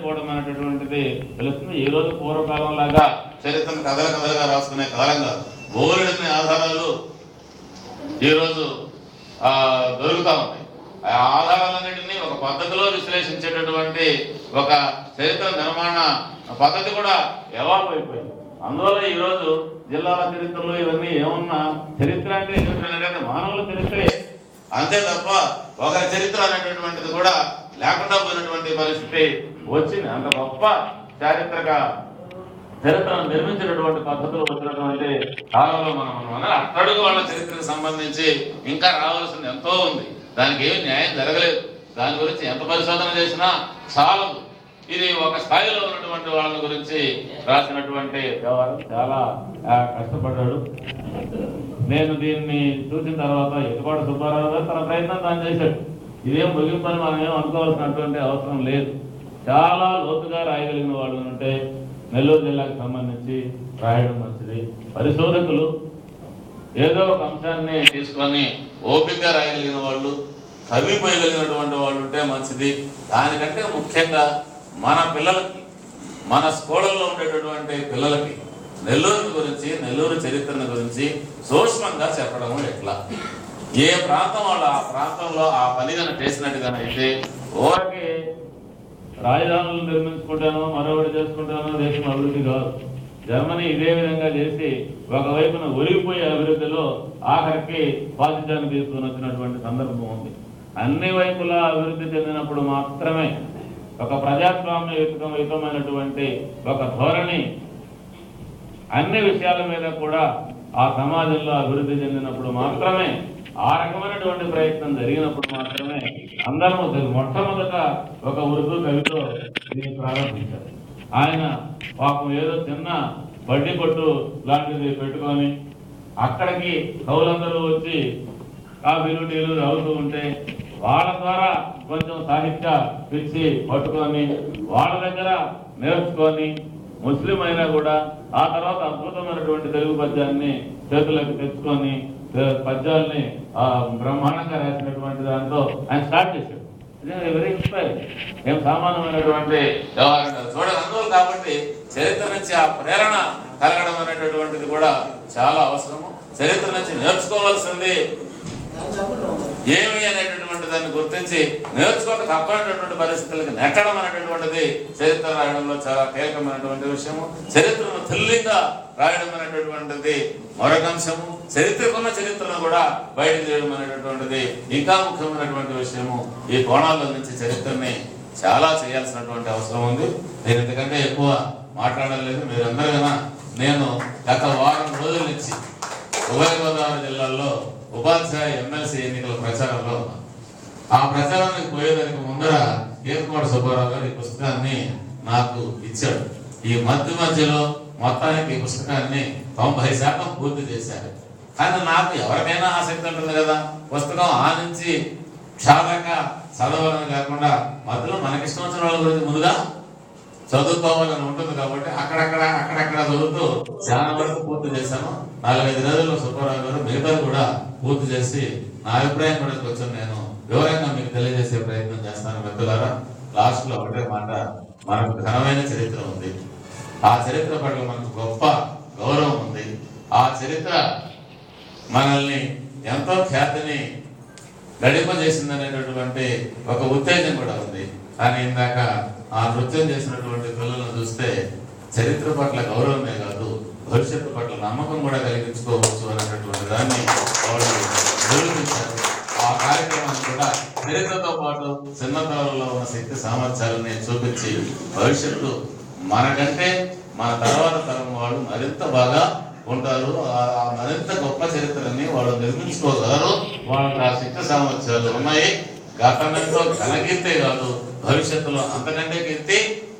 అయిపోవడం అనేటటువంటిది తెలుస్తుంది. ఈ రోజు పూర్వకాలం లాగా చరిత్రను కథలుగా రాసుకునే కాలం కాదు. బోలెడన్ని ఆధారాలు ఈరోజు దొరుకుతా ఉన్నాయి. ఆ ఆధారాలన్నింటినీ ఒక పద్ధతిలో విశ్లేషించేటటువంటి ఒక చరిత్ర నిర్మాణ పద్ధతి కూడా ఎవాల్వ్ అయిపోయింది. అందువల్ల ఈరోజు జిల్లాల చరిత్రలు ఇవన్నీ ఏమన్నా చరిత్ర అంటే ఏంటంటే మానవుల చరిత్రే, అంతే తప్ప ఒకరి చరిత్ర అనేటటువంటిది కూడా లేకుండా పోయినటువంటి పరిస్థితి వచ్చింది. అంత గొప్ప చరిత్రను నిర్మించినటువంటి పద్ధతులు వచ్చినటువంటి కాలంలో మనం అట్టడుగు వాళ్ళ చరిత్రకు సంబంధించి ఇంకా రావాల్సింది ఎంతో ఉంది. దానికి ఏమి న్యాయం జరగలేదు. దాని గురించి ఎంత పరిశోధన చేసినా చాలదు. ఇది ఒక స్థాయిలో ఉన్నటువంటి వాళ్ళ గురించి రాసినటువంటి వ్యవహారం. చాలా కష్టపడ్డాడు. నేను దీన్ని చూసిన తర్వాత ఎటుపాట సుబ్బారావు గారు తన ప్రయత్నం తాను చేశాడు. ఇదేం ముగింపని మనం ఏం అనుకోవాల్సినటువంటి అవసరం లేదు. చాలా లోతుగా రాయగలిగిన వాళ్ళు ఉంటే నెల్లూరు జిల్లాకు సంబంధించి రాయడం మంచిది. పరిశోధకులు ఏదో ఒక అంశాన్ని తీసుకొని ఓపికగా రాయగలిగిన వాళ్ళు, కవిపోయగలిగినటువంటి వాళ్ళు ఉంటే మంచిది. దానికంటే ముఖ్యంగా మన పిల్లలకి, మన స్కూళ్ళల్లో ఉండేటటువంటి పిల్లలకి నెల్లూరు గురించి, నెల్లూరు చరిత్రను గురించి సూక్ష్మంగా చెప్పడం ఎట్లా, ఏ ప్రాంతం వాళ్ళు ఆ ప్రాంతంలో ఆ పనిగా చేసినట్టుగానైతే ఓరికి రాజధానులు నిర్మించుకుంటానో మరొకటి చేసుకుంటానో దేశం అభివృద్ధి కాదు. జర్మనీ ఇదే విధంగా చేసి ఒకవైపున ఒరిగిపోయే అభివృద్ధిలో ఆఖరికి స్వాతంత్రాన్ని తీసుకుని వచ్చినటువంటి సందర్భం ఉంది. అన్ని వైపులా అభివృద్ధి చెందినప్పుడు మాత్రమే ఒక ప్రజాస్వామ్యయుతమైనటువంటి ఒక ధోరణి అన్ని విషయాల మీద కూడా ఆ సమాజంలో అభివృద్ధి చెందినప్పుడు మాత్రమే, ఆ రకమైనటువంటి ప్రయత్నం జరిగినప్పుడు మాత్రమే అందరూ మొట్టమొదట ఒక ఉర్దూ కవితో దీన్ని ప్రారంభించారు. ఆయన పాపం ఏదో చిన్న బడ్డీ కొట్టు లాంటిది పెట్టుకొని అక్కడికి కవులందరూ వచ్చి కాఫీలు టీలు తాగుతూ ఉంటే వాళ్ళ ద్వారా కొంచెం సాహిత్య పిచ్చి పట్టుకొని వాళ్ళ దగ్గర నేర్చుకొని ముస్లిం అయినా కూడా ఆ తర్వాత అద్భుతమైనటువంటి తెలుగు పద్యాన్ని చేతులకు తెచ్చుకొని పద్యాల్ని బ్రహ్మాండంగా రాసినటువంటి దాంతో ఆయన స్టార్ట్ చేశాడు. Very inspiring. ఏం సామాన్యమైనటువంటి వ్యవహారం చూడాలి. అందువల్ల కాబట్టి చరిత్ర నుంచి ఆ ప్రేరణ కలగడం అనేటటువంటిది కూడా చాలా అవసరము. చరిత్ర నుంచి నేర్చుకోవాల్సింది ఏమి అనేటటువంటి దాన్ని గుర్తించి నేర్చుకోక తప్పనటువంటి పరిస్థితులకు నెట్టడం అనేటటువంటిది చరిత్ర రాయడంలో చాలా కీలకమైనటువంటి విషయము. చరిత్రను తెల్లిగా రాయడం అనేటటువంటిది మరొక అంశము. చరిత్రకున్న చరిత్రను కూడా బయట చేయడం అనేటటువంటిది ఇంకా ముఖ్యమైనటువంటి విషయము. ఈ కోణాల్లో నుంచి చరిత్రని చాలా చేయాల్సినటువంటి అవసరం ఉంది. నేను ఎందుకంటే ఎక్కువ మాట్లాడలేదు. మీరందరూ నేను గత వారం రోజుల నుంచి ఉభయ గోదావరి జిల్లాల్లో ఉపాధ్యాయ ఎమ్మెల్సీ ఎన్నికల ప్రచారంలో ఆ ప్రచారానికి పోయేదానికి ముందర ఏర్కోట సుబ్బారావు గారు ఈ పుస్తకాన్ని నాకు ఇచ్చాడు. ఈ మధ్యలో మొత్తానికి ఈ పుస్తకాన్ని 90% పూర్తి చేశారు. కానీ నాకు ఎవరికైనా ఆసక్తి ఉంటుంది కదా, పుస్తకం ఆ నుంచి క్షాదాకా చదవాలని కాకుండా మధ్యలో మనకిష్టం వచ్చిన వాళ్ళ గురించి ముందుగా చదువుకోవాలని ఉంటుంది కాబట్టి అక్కడక్కడ చదువుతూ చాలా వరకు పూర్తి చేశాను. 4-5 రోజుల్లో సుబ్బారావు గారు మిగతా కూడా పూర్తి చేసి నా అభిప్రాయం కూడా కొంచెం నేను వివరంగా మీకు తెలియజేసే ప్రయత్నం చేస్తాను. మిత్రులారా, లాస్ట్ లో ఒకటే మాట, మనకు ఘనమైన చరిత్ర ఉంది. ఆ చరిత్ర పట్ల మనకు గొప్ప గౌరవం ఉంది. ఆ చరిత్ర మనల్ని ఎంతో ఖ్యాతిని గడిపజేసిందనేటటువంటి ఒక ఉత్తేజం కూడా ఉంది. కానీ ఇందాక ఆ నృత్యం చేసినటువంటి పిల్లలను చూస్తే చరిత్ర పట్ల గౌరవమే కాదు, భవిష్యత్తు పట్ల నమ్మకం కూడా కలిగించుకోవచ్చు అనేటటువంటి దాన్ని వాళ్ళు నిరూపించారు. ఆ కార్యక్రమాన్ని కూడా చరిత్రతో పాటు చిన్నతనంలో ఉన్న శక్తి సామర్థ్యాలని చూపించి భవిష్యత్తు మనకంటే మన తర్వాత తరం వాళ్ళు మరింత బాగా ఉంటారు. ఆ మరింత గొప్ప చరిత్రని వాళ్ళు నిర్మించుకోగలరు. వాళ్ళకి ఆ శక్తి సామర్థ్యాలు ఉన్నాయి. గతంలో ఘనకీర్తే కాదు, భవిష్యత్తులో అంతకంటే కీర్తి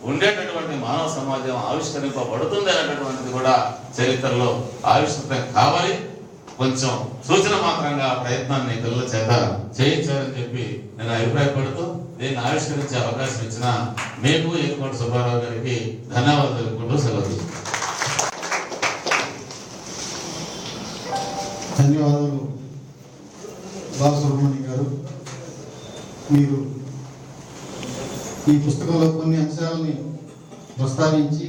ఉండేటటువంటి మానవ సమాజం ఆవిష్కరింపబడుతుంది అనేటటువంటిది కూడా చరిత్రలో ఆవిష్కృతం కావాలి. కొంచెం సూచన మాత్రంగా ఆ ప్రయత్నాన్ని పిల్లల చేత చేయించాలని చెప్పి నేను అభిప్రాయపడుతూ దీన్ని ఆవిష్కరించే అవకాశం ఇచ్చిన మీకు ఏర్కోట సుబ్బారావు గారికి ధన్యవాదాలు తెలుపుకుంటూ సెలవు. ధన్యవాదాలు బాలసుబ్రహ్మణ్యం గారు. మీరు ఈ పుస్తకంలో కొన్ని అంశాలని ప్రస్తావించి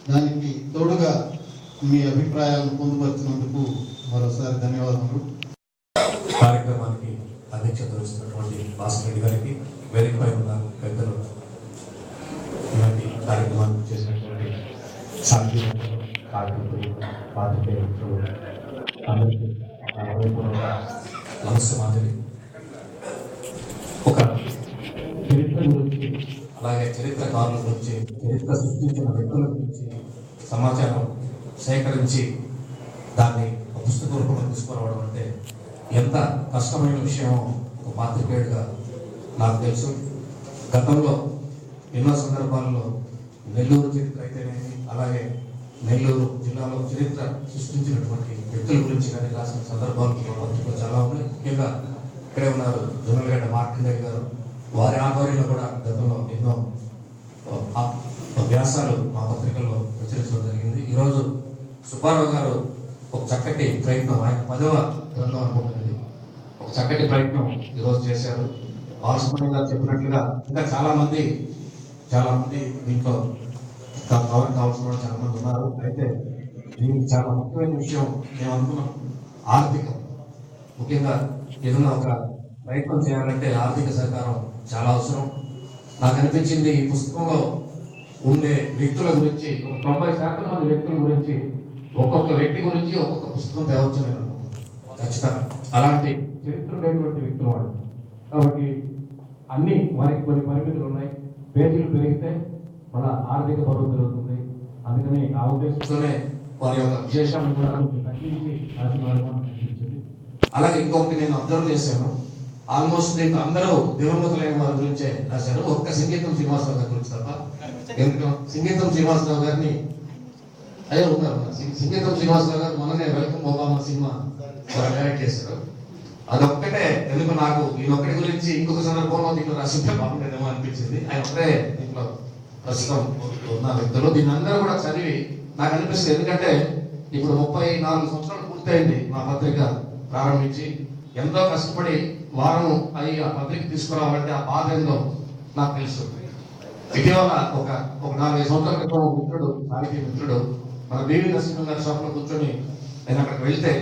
దానికి తోడుగా మీ అభిప్రాయాలను పొందుపరిచినందుకు మరోసారి ధన్యవాదములు. కార్యక్రమానికి అధ్యక్షత వహిస్తున్నటువంటి భాస్కర్ రెడ్డి గారికి, వేదికపై ఉన్న పెద్దలు, ఇలాంటి కార్యక్రమాన్ని చేసినటువంటి సాంఘిక కార్యకర్తలు, పాత్రికేయులు అందరికీ నమస్తే. మాదిరి ఒక చరిత్ర గురించి, అలాగే చరిత్రకారుల గురించి, చరిత్ర సృష్టించిన వ్యక్తుల గురించి సమాచారం సేకరించి దాన్ని పుస్తక రూపంలో తీసుకురావడం అంటే ఎంత కష్టమైన విషయమో ఒక పాత్రికేయుడిగా నాకు తెలుసు. గతంలో ఎన్నో సందర్భాల్లో నెల్లూరు చరిత్ర అయితేనేమి, అలాగే నెల్లూరు జిల్లాలో చరిత్ర సృష్టించినటువంటి వ్యక్తుల గురించి కానీ రాసిన సందర్భాలు పత్రికలు చాలా ఉన్నాయి. ముఖ్యంగా ఇక్కడే ఉన్నారు జొన్నలగడ్డ మార్కండేయ గారు, వారి ఆధ్వర్యంలో కూడా గతంలో ఎన్నో వ్యాసాలు మా పత్రికల్లో ప్రచురించడం జరిగింది. ఈరోజు సుబ్బారావు గారు ఒక చక్కటి ప్రయత్నం, ఆయన 10వ గ్రంథం అనుకుంటుంది, ఒక చక్కటి ప్రయత్నం ఈరోజు చేశారు. బాలసుబ్రహ్మణ్యం గారు చెప్పినట్లుగా ఇంకా చాలా మంది దీంట్లో కవర్ కావాల్సిన వాళ్ళు చాలా మంది ఉన్నారు. అయితే దీనికి చాలా ముఖ్యమైన విషయం మేము అనుకున్నాం, ఆర్థికం. ముఖ్యంగా ఏదైనా ఒక ప్రయత్నం చేయాలంటే ఆర్థిక సహకారం చాలా అవసరం. నాకు అనిపించింది ఈ పుస్తకంలో ఉండే వ్యక్తుల గురించి, 90% మంది వ్యక్తుల గురించి, ఒక్కొక్క వ్యక్తి గురించి ఒక్కొక్క పుస్తకం తేవచ్చు నేను ఖచ్చితంగా. అలాంటి చరిత్ర లేనటువంటి వ్యక్తులు వాడు కాబట్టి అన్ని వారికి కొన్ని పరిమితులు ఉన్నాయి. పేజీలు పెరిగితే మన ఆర్థిక బరువు పెరుగుతుంది. అందుకని ఆ ఉద్దేశంతోనే వారి యొక్క విశేషాలను కూడా తగ్గించి రాసిన అనిపించింది. అలాగే ఇంకొకటి నేను అబ్జర్వ్ చేశాను, ఆల్మోస్ట్ దీంట్లో అందరూ దివంగతులైన వారి గురించే రాశారు, ఒక్క సంగీతం శ్రీనివాసరావు గారి గురించి తప్ప. ఎందుకంటే సంగీతం శ్రీనివాసరావు గారిని ఉన్నారు, సంగీతం శ్రీనివాసరావు గారు మొన్ననే వెల్కమ్ ఒబామా సినిమా డైరెక్ట్ చేశారు. అదొక్కటే ఎందుకు నాకు ఈయనొక్కడి గురించి ఇంకొక సందర్భంలో దీంట్లో రాసింటే బాగుండేదేమో అనిపించింది. ఆయన ఒక్కడే దీంట్లో ప్రస్తుతం ఉన్న వ్యక్తులు. దీన్ని అందరూ కూడా చదివి నాకు అనిపిస్తుంది, ఎందుకంటే ఇప్పుడు 34 సంవత్సరాలు పూర్తయింది మా పత్రిక ప్రారంభించి. ఎంతో కష్టపడి వారం అయ్యి ఆ పత్రిక తీసుకురావాలంటే ఆ బాధ ఏందో నాకు తెలుస్తుంది. ఇటీవల ఒక 4-5 సంవత్సరాల క్రితం మిత్రుడు, సాహితీ మిత్రుడు, మన బీవీ నరసింహ గారి షాప్లో కూర్చొని నేను అక్కడికి వెళ్తే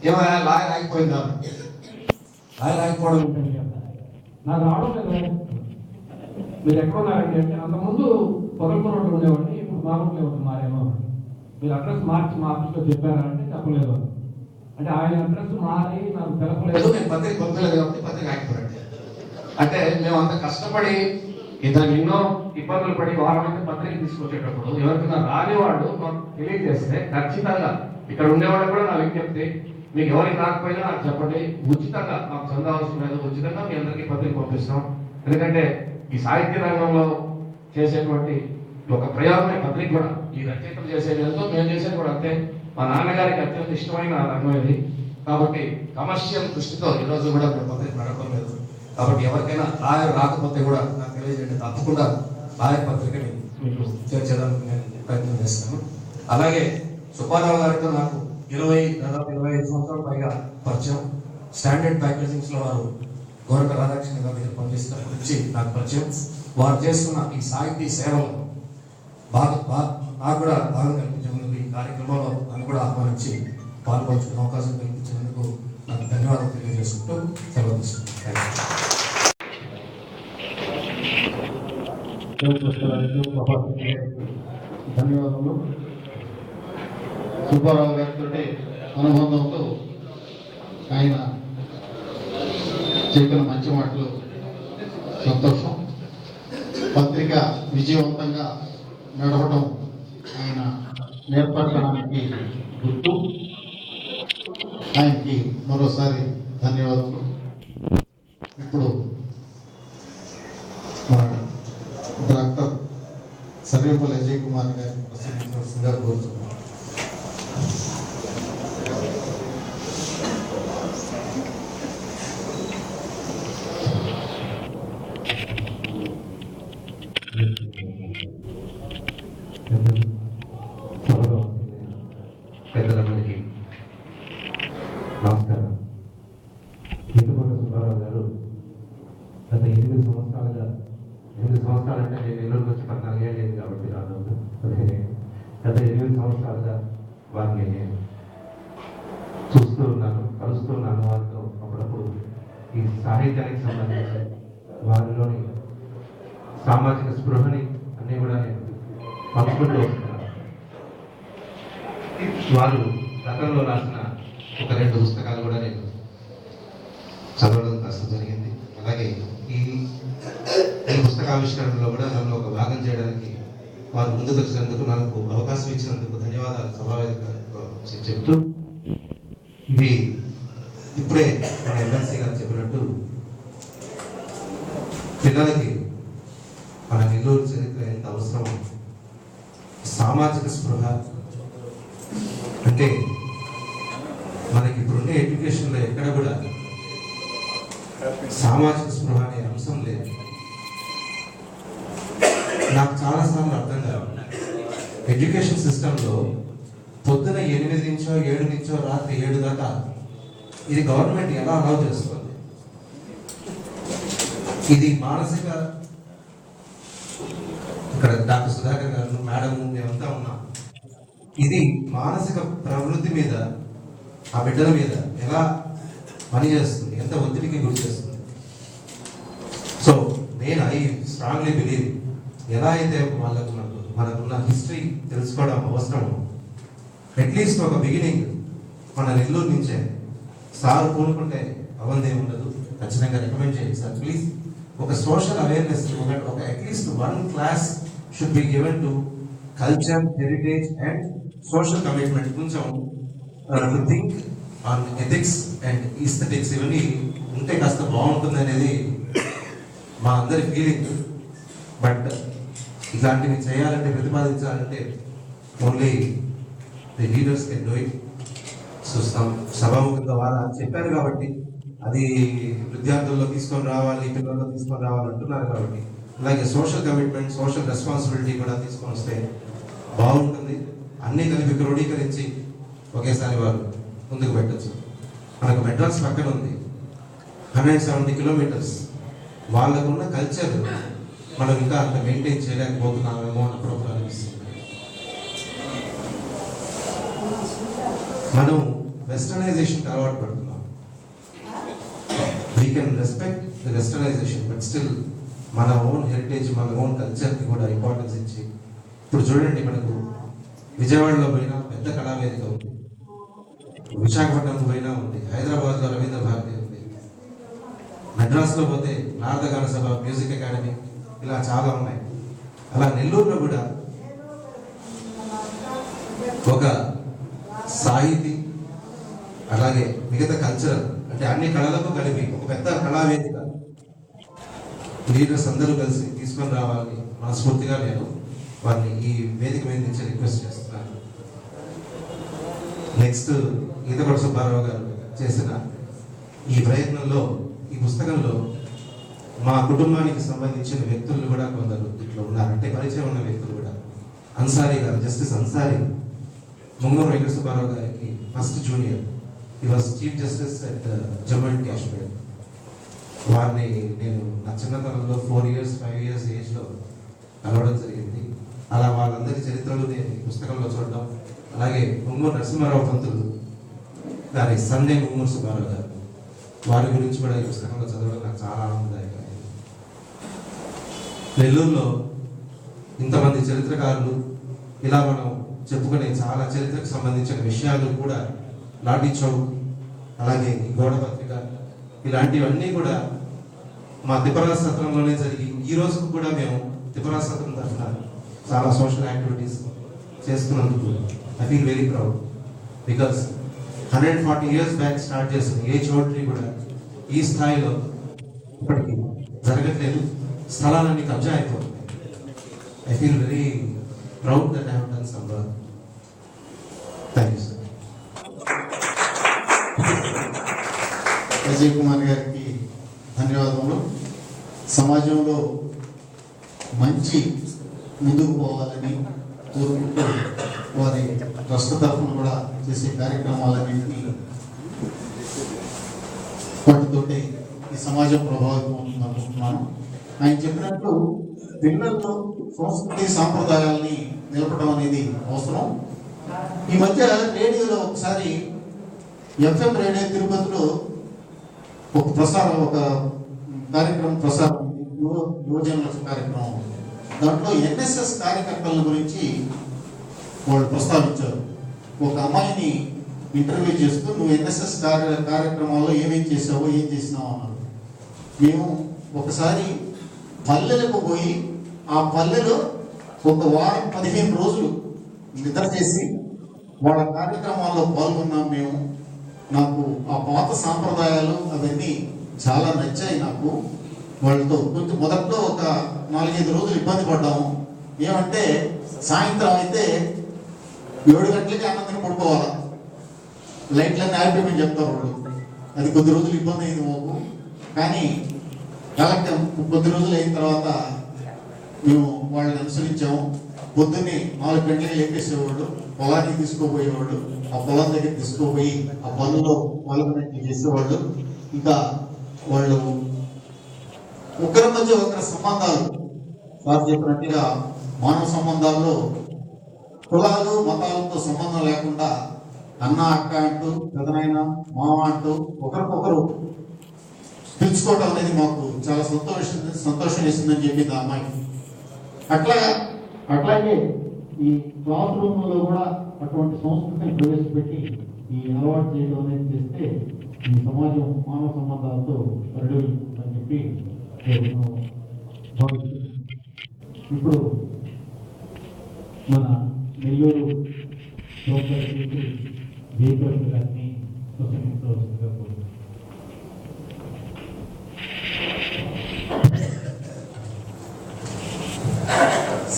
ఏమైనా లాయర్ ఆగిపోయిందా, లాయర్ ఆగిపోవడం నాకు రావడం లేదు, మీరు ఎక్కడ ఉన్నారండి అంటే, అంతకుముందు పొగల్పూర్ ఉండేవాడిని, ఇప్పుడు మామూలు లేదు మారేమో, మీరు అడ్రస్ మార్చి మా ఆఫీస్లో చెప్పారంటే చెప్పలేదు. అంటే ఆయన అడ్రస్ మారి నాకు తెలపలేదు, నేను పత్రిక పంపలేదు కాబట్టి పత్రిక ఆగిపోయాడు. అంటే మేము అంత కష్టపడి ఇతను ఎన్నో ఇబ్బందులు పడి వారం అయితే పత్రిక తీసుకొచ్చేటప్పుడు ఎవరికైనా రానివాడు మాకు తెలియజేస్తే ఖచ్చితంగా ఇక్కడ ఉండేవాడు కూడా నా విజ్ఞప్తి, మీకు ఎవరికి రాకపోయినా నాకు చెప్పండి, ఉచితంగా మాకు చందాల్సిన లేదు, ఉచితంగా మీ అందరికీ పత్రిక పంపిస్తాం. ఎందుకంటే ఈ సాహిత్య రంగంలో చేసేటువంటి ఒక ప్రయోగమే పత్రిక కూడా. ఈ రచయితలు చేసేది ఎంతో, మేము చేసేది కూడా అంతే. మా నాన్నగారికి అత్యంత ఇష్టమైన రంగం ఇది. కాబట్టి కమర్షియల్ దృష్టితో ఈరోజు కూడా మేము పత్రిక నడపడం లేదు. కాబట్టి ఎవరికైనా లాయర్ రాకపోతే కూడా నాకు తెలియజేయండి, తప్పకుండా లాయర్ పత్రికని మీకు చేర్చేదానికి నేను ప్రయత్నం చేస్తాను. అలాగే సుబ్బారావు గారితో నాకు దాదాపు 25 సంవత్సరాల పైగా పరిచయం. స్టాండర్డ్ ప్యాకేజింగ్స్ లో వారు గోరక రాధాకృష్ణ గారి దగ్గర పనిచేసినప్పటి నుంచి నాకు పరిచయం. వారు చేస్తున్న ఈ సాహితీ సేవలు నాకు కూడా భాగం కల్పించినందుకు, ఈ కార్యక్రమంలో నన్ను కూడా ఆహ్వానించి పాల్గొంచుకునే అవకాశం కల్పించినందుకు నాకు ధన్యవాదాలు తెలియజేసుకుంటూ సెలవు తీసుకుంటాను. ధన్యవాదములు. సుబ్బారావు గారితో అనుబంధంతో ఆయన చెప్పిన మంచి మాటలు సంతోషం. పత్రిక విజయవంతంగా నడవటం ఆయన నేర్పడటానికి గుర్తు. ఆయనకి మరోసారి ధన్యవాదాలు. ఇప్పుడు డాక్టర్ సర్వేపల్లి అజయ్ కుమార్ గారిని ప్రసంగించవలసిందిగా కోరుతున్నాను. పెద్దలందరికీ నమస్కారం. సుబ్బారావు గారు గత 8 సంవత్సరాలుగా సాహిత్యానికి సంబంధించి వారిలోని సామాజిక స్పృహని అన్నీ కూడా నేను పంచుకుంటూ వస్తున్నాను. వారు గతంలో రాసిన ఒక 2 పుస్తకాలు కూడా నేను చదవడం కాస్త జరిగింది. అలాగే ఈ పుస్తకావిష్కరణలో కూడా నన్ను ఒక భాగం చేయడానికి వారు ముందుకు వచ్చినందుకు, నాకు అవకాశం ఇచ్చినందుకు ధన్యవాదాలు సభావేదికగా చెప్తూ, ఇవి ఇప్పుడే మన ఎమ్మెల్సీ గారు చెప్పినట్టు పిల్లలకి మన నెల్లూరు చరిత్ర ఎంత అవసరమో, సామాజిక స్పృహ అంటే మనకి ఇప్పుడున్న ఎడ్యుకేషన్లో ఎక్కడ కూడా సామాజిక స్పృహ అనే అంశం లేదు. నాకు చాలాసార్లు అర్థం కాదు, ఎడ్యుకేషన్ సిస్టంలో పొద్దున 8 నుంచో 7 నుంచో రాత్రి 7 దాకా ఇది గవర్నమెంట్ ఎలా అలౌ చేస్తుంది? ఇది మానసిక, ఇక్కడ డాక్టర్ సుధాకర్ గారు, మేడం, మేమంతా ఉన్నాం, ఇది మానసిక ప్రవృత్తి మీద, ఆ బిడ్డల మీద ఎలా పనిచేస్తుంది, ఎంత ఒత్తిడికి గురి చేస్తుంది. సో నేను ఐ స్ట్రాంగ్లీ బిలీవ్, ఎలా అయితే మనకున్న హిస్టరీ తెలుసుకోవడం అవసరమో, అట్లీస్ట్ ఒక బిగినింగ్ మన నెల్లూరు నుంచే సార్ పూనుకుంటే అవందే ఉండదు. ఖచ్చితంగా రికమెండ్ చేయండి సార్ ప్లీజ్. ఒక సోషల్ అవేర్నెస్, ఒక at least 1 class should be given to culture, heritage and social commitment. కొంచెం to think on ethics and aesthetics ఇవన్నీ ఉంటే కాస్త బాగుంటుంది అనేది మా అందరి ఫీలింగ్. బట్ ఇలాంటివి చేయాలంటే, ప్రతిపాదించాలంటే only the leaders can do it. So సభాముఖంగా వారు చెప్పారు కాబట్టి, అది విద్యార్థుల్లో తీసుకొని రావాలి, పిల్లల్లో తీసుకొని రావాలి అంటున్నారు కాబట్టి, అలాగే సోషల్ కమిట్మెంట్, సోషల్ రెస్పాన్సిబిలిటీ కూడా తీసుకొని వస్తే బాగుంటుంది. అన్నీ కలిపి క్రోడీకరించి ఒకేసారి వారు ముందుకు పెట్టచ్చు. మనకు మెడ్రాస్ పక్కన ఉంది, 170 కిలోమీటర్స్. వాళ్ళకున్న కల్చర్ మనం ఇంకా అంత మెయింటైన్ చేయలేకపోతున్నామేమో అప్పుడప్పుడు అనిపిస్తుంది. మనం వెస్టర్నైజేషన్కి అలవాటు పడుతున్నాం. We can respect the westernisation, but still మన ఓన్ హెరిటేజ్, మన ఓన్ కల్చర్కి కూడా ఇంపార్టెన్స్ ఇచ్చి, ఇప్పుడు చూడండి, మనకు విజయవాడలో పోయినా పెద్ద కళావేదిక ఉంది, విశాఖపట్నం పోయినా ఉంది, హైదరాబాద్లో రవీంద్ర భారతి ఉంది, మెడ్రాస్లో పోతే నారదగాన సభ, మ్యూజిక్ అకాడమీ, ఇలా చాలా ఉన్నాయి. అలా నెల్లూరులో కూడా ఒక సాహితీ, అలాగే మిగతా కల్చరల్, అంటే అన్ని కళలకు కలిపి ఒక పెద్ద కళావేదిక లీడర్స్ అందరూ కలిసి తీసుకొని రావాలని మనస్ఫూర్తిగా నేను వారిని ఈ వేదిక మీద నుంచి రిక్వెస్ట్ చేస్తున్నాను. నెక్స్ట్ ఈతకొండ సుబ్బారావు గారు చేసిన ఈ ప్రయత్నంలో, ఈ పుస్తకంలో మా కుటుంబానికి సంబంధించిన వ్యక్తులు కూడా కొందరు ఇట్లా ఉన్నారు, అంటే పరిచయం ఉన్న వ్యక్తులు కూడా. అన్సారీ గారు, జస్టిస్ అన్సారీ, ముంగూరు వెంకట సుబ్బారావు గారికి ఫస్ట్ జూనియర్, ఈ was chief justice at Jammu and Kashmir. వారిని నేను నా చిన్నతనంలో 4 years 5 years ఏజ్లో కలవడం జరిగింది. అలా వాళ్ళందరి చరిత్రలు నేను ఈ పుస్తకంలో చూడడం, అలాగే ముంగూరు నరసింహారావు పంతులు గారి సందే ముంగూరు సుబ్బారావు గారు, వారి గురించి కూడా ఈ పుస్తకంలో చదవడం నాకు చాలా ఆనందదాయకమైంది. నెల్లూరులో ఇంతమంది చరిత్రకారులు, ఇలా మనం చెప్పుకునే చాలా చరిత్రకు సంబంధించిన విషయాలు కూడా, లాఠీ చౌక్, అలాగే ఈ గోడ పత్రిక, ఇలాంటివన్నీ కూడా మా తిప్పరాజు సత్రంలోనే జరిగి, ఈ రోజుకు కూడా మేము తిప్పరాజు సత్రం తరఫున చాలా సోషల్ యాక్టివిటీస్ చేస్తున్నందుకు I feel very proud. Because 140 years back start చేసిన ఏ చోట్రీ కూడా ఈ స్థాయిలో ఇప్పటికీ జరగట్లేదు. స్థలాలన్నీ కబ్జా అయిపోతున్నాయి. I feel very proud that I have done some work. Thank you sir. Ajay Kumar గారికి ధన్యవాదములు. సమాజంలో మంచి ముందుకు పోవాలని కోరుకుంటూ వారి ట్రస్ట్ తరఫున కూడా చేసే కార్యక్రమాలన్నింటినీ వాటితోటి ఈ సమాజం ప్రభావితం అవుతుంది అనుకుంటున్నాను. ఆయన చెప్పినట్టు పిల్లల్లో సంస్కృతి సాంప్రదాయాల్ని నిలపడం అనేది అవసరం. ఈ మధ్య రేడియోలో ఒకసారి FM రేడియో తిరుపతిలో ఒక కార్యక్రమం ప్రసారం యువజనుల కార్యక్రమం. దాంట్లో ఎన్ఎస్ఎస్ కార్యకర్తల గురించి వాళ్ళు ప్రస్తావించారు. ఒక అమ్మాయిని ఇంటర్వ్యూ చేస్తూ నువ్వు ఎన్ఎస్ఎస్ కార్యక్రమాల్లో ఏమేం చేసావో ఏం చేసినావు అన్నారు. మేము ఒకసారి పల్లెలకు పోయి ఆ పల్లెలో ఒక వారం 15 రోజులు నిద్ర చేసి వాళ్ళ కార్యక్రమాల్లో పాల్గొన్నాం మేము. నాకు ఆ పాత సాంప్రదాయాలు అవన్నీ చాలా నచ్చాయి నాకు. వాళ్ళతో కొంచెం మొదట్లో ఒక 4-5 రోజులు ఇబ్బంది పడ్డాము. ఏమంటే సాయంత్రం అయితే 7 గంటలకి అన్నం పడుకోవాలా, లైట్లన్నీ ఆగిపోయి చెప్తారు వాళ్ళు. అది కొద్ది రోజులు ఇబ్బంది అయింది మాకు. కానీ కలెక్టర్ కొద్ది రోజులు అయిన తర్వాత మేము వాళ్ళని అనుసరించాము. పొద్దున్నే 4 గంటలకి లేపేసేవాళ్ళు, పొలానికి తీసుకోపోయేవాళ్ళు, ఆ పొలం దగ్గర తీసుకోపోయి ఆ పనుల్లో పాల్గొనట్లు చేసేవాళ్ళు. ఇంకా వాళ్ళు ఒకరి మధ్య ఒకరి సంబంధాలు సార్ చెప్పినట్టుగా మానవ సంబంధాల్లో కులాలు మతాలతో సంబంధం లేకుండా అన్న అక్క అంటూ పెదనాయన మామ అంటూ ఒకరికొకరు పిలుచుకోవటం అనేది మాకు చాలా సంతోషం వేసిందని చెప్పింది ఆ అమ్మాయి. అట్లాగే ఈ క్లాస్ రూమ్లో కూడా అటువంటి సంస్కృతిని ప్రవేశపెట్టి ఈ అలవాటు చేయడం అనేది చేస్తే ఈ సమాజం మానవ సంబంధాలతో పరిడవిల్లుతుందని చెప్పి ఇప్పుడు మన నెల్లూరు గారిని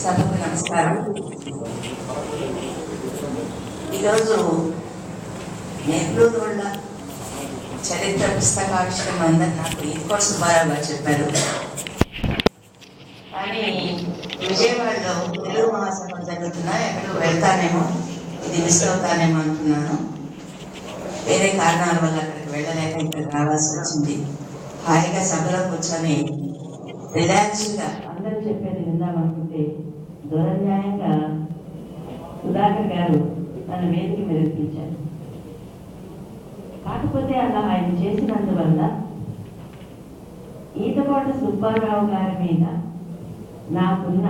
సభకు నమస్కారం. ఈరోజు నెల్లూరు వాళ్ళ చరిత్ర పుస్తకావిష్కరణ అందరూ నాకు ఇంకో సుబ్బారావు గారు చెప్పారు. కానీ విజయవాడలో తెలుగు మహాసభ జరుగుతున్నా ఎక్కడో వెళ్తానేమో, ఇది మిస్ అవుతానేమో అనుకున్నాను. వేరే కారణాల వల్ల అక్కడికి వెళ్ళలేక ఇక్కడికి రావాల్సి వచ్చింది. హాయిగా సభలో కూర్చొని రిలాక్స్గా అందరూ చెప్పేది విందామనుకుంటే దురన్యాయంగా సుధాకర్ గారు తన వేదిక మెరుగుపించారు. కాకపోతే అలా ఆయన చేసినందువల్ల ఈతపాటి సుబ్బారావు గారి మీద నాకున్న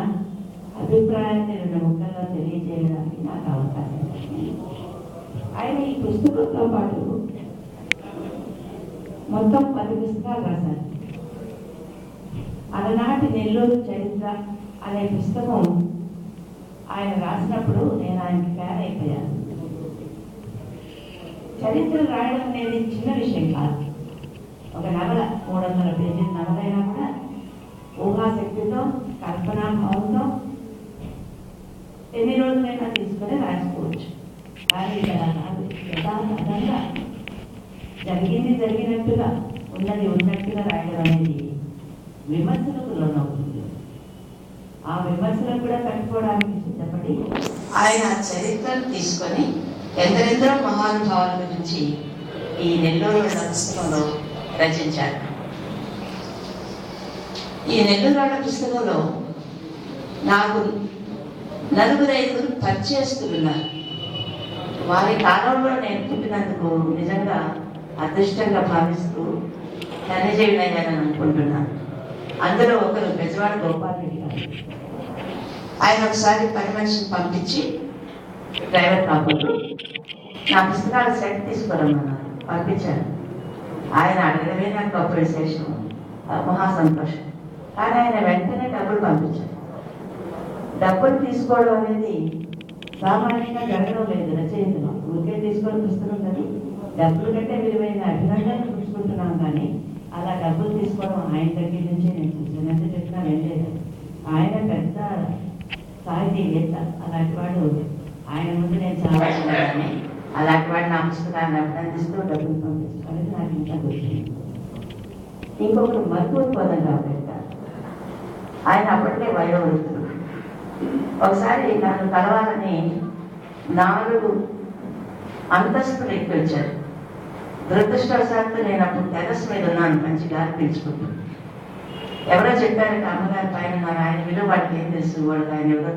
అభిప్రాయాన్ని 2 ముక్కల్లో తెలియజేయడానికి నాకు అవకాశం. ఆయన ఈ పుస్తకంతో పాటు మొత్తం 10 పుస్తకాలు రాశారు. అలనాటి నెల్లూరు చరిత్ర అనే పుస్తకం ఆయన రాసినప్పుడు నేను ఆయనకి ఫ్యాన్ అయిపోయాను. చరిత్ర రాయడం అనేది చిన్న విషయం కాదు. ఒక నవల 300 పేజీల నవలైనా కూడా ఊహాశక్తితో కల్పనాభావంతో ఎన్ని రోజులైనా తీసుకొని రాసుకోవచ్చు. కానీ ఇలా కాదు, యథాతథంగా జరిగింది జరిగినట్టుగా ఉన్నది ఉన్నట్టుగా రాయడం అనేది విమర్శలకు లోనవుతుంది. ఆ విమర్శలకు కూడా కట్టుకోవడానికి సిద్ధపడి ఆయన చరిత్రను తీసుకొని ఎందరెందరో మహానుభావుల గురించి ఈ నెల్లూరు వాళ్ళ పుస్తకంలో రచించారు. ఈ నెల్లూరు వాళ్ళ పుస్తకంలో నాకు 4-5 పరిచయస్తులున్నారు. వారి కాలంలో నేను పుట్టినందుకు నిజంగా అదృష్టంగా భావిస్తూ ధన్యజీవులయ్యానని అనుకుంటున్నాను. అందులో ఒకరు బెజవాడ గోపాల్ రెడ్డి గారు. ఆయన ఒకసారి పని మనిషిని పంపించి డ్రైవర్ కాకుండా నా పుస్తకాల సెట్ తీసుకురమ్మన్నారు. పంపించాను. ఆయన అడగడమే నాకు గొప్ప విశేషం, మహా సంతోషం. కానీ ఆయన వెంటనే డబ్బులు పంపించారు. డబ్బులు తీసుకోవడం అనేది సామాన్యంగా జరగడం లేదు రచయితలు. ఊరికే తీసుకొని పుస్తకం కానీ డబ్బులు కంటే విలువైన అభినందనలు పుచ్చుకుంటున్నాం. కానీ అలా డబ్బులు తీసుకోవడం ఆయన దగ్గర నుంచి నేను చూసాను. ఎంత చెప్పినా వెళ్ళలేదు. ఆయన పెద్ద సాహితీవేత్త. అలాంటి వాడు ఆయన ముందు నేను చాలా చిన్నదాన్ని. అలాంటి వాడు నా పుస్తకాన్ని అభినందిస్తూ డబ్బులు పంపిస్తానని నాకు ఇంకా గుర్తుంది. ఇంకొకరు మరుపూరు కోదండరావు పెట్టారు. ఆయన అప్పటికే వయోవృద్ధులు. ఒకసారి నన్ను కలవాలని 4 అంతస్తులు ఎక్కి వచ్చారు. దురదృష్టవశాత్తు నేను అప్పుడు టెర్రస్ మీద ఉన్నాను, మంచి గాలి పీల్చుకుంటూ. ఎవరో చెప్పారు అమ్మగారి పైన ఉన్నారు, ఆయన విలువ వాడికి ఏం తెలుసు, వాడికి ఆయన ఎవరో